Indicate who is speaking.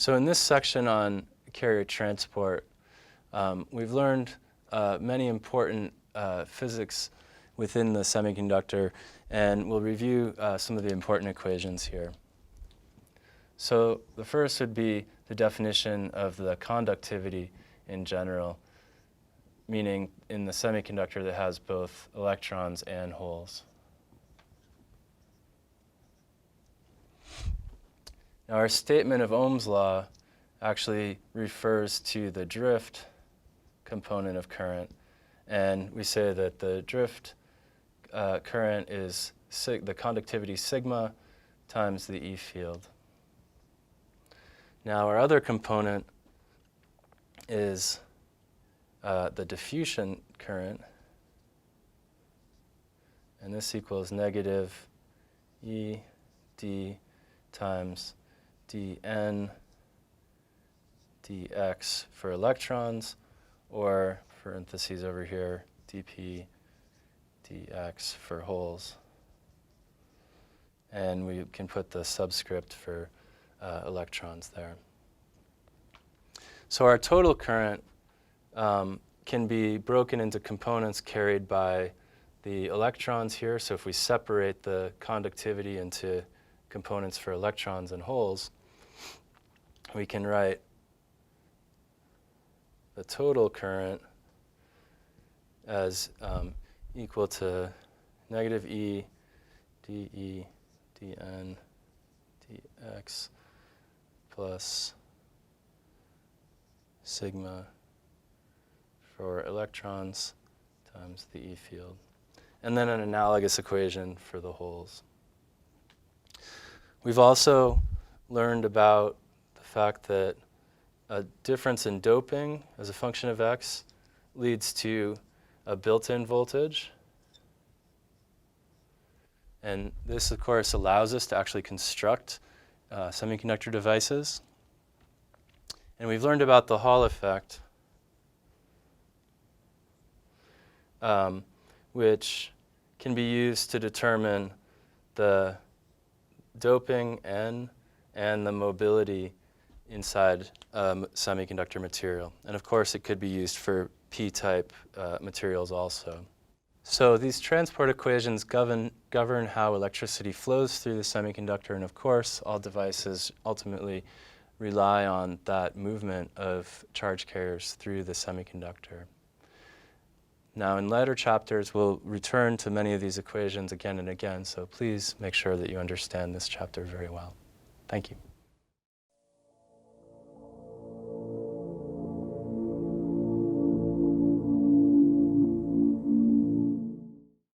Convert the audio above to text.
Speaker 1: So in this section on carrier transport, we've learned many important physics within the semiconductor, and we'll review some of the important equations here. So the first would be the definition of the conductivity in general, meaning in the semiconductor that has both electrons and holes. Now our statement of Ohm's law actually refers to the drift component of current, and we say that the drift current is the conductivity sigma times the E field. Now our other component is the diffusion current, and this equals negative E d times dN dx for electrons, or parentheses over here, dp dx for holes. And we can put the subscript for electrons there. So our total current can be broken into components carried by the electrons here. So if we separate the conductivity into components for electrons and holes, we can write the total current as equal to negative E dE dN dx plus sigma for electrons times the E field, and then an analogous equation for the holes. We've also learned about the fact that a difference in doping as a function of x leads to a built-in voltage. And this, of course, allows us to actually construct semiconductor devices. And we've learned about the Hall effect, which can be used to determine the doping N and the mobility inside semiconductor material. And of course, it could be used for p-type materials also. So these transport equations govern how electricity flows through the semiconductor, and of course, all devices ultimately rely on that movement of charge carriers through the semiconductor. Now, in later chapters, we'll return to many of these equations again and again, so please make sure that you understand this chapter very well. Thank you.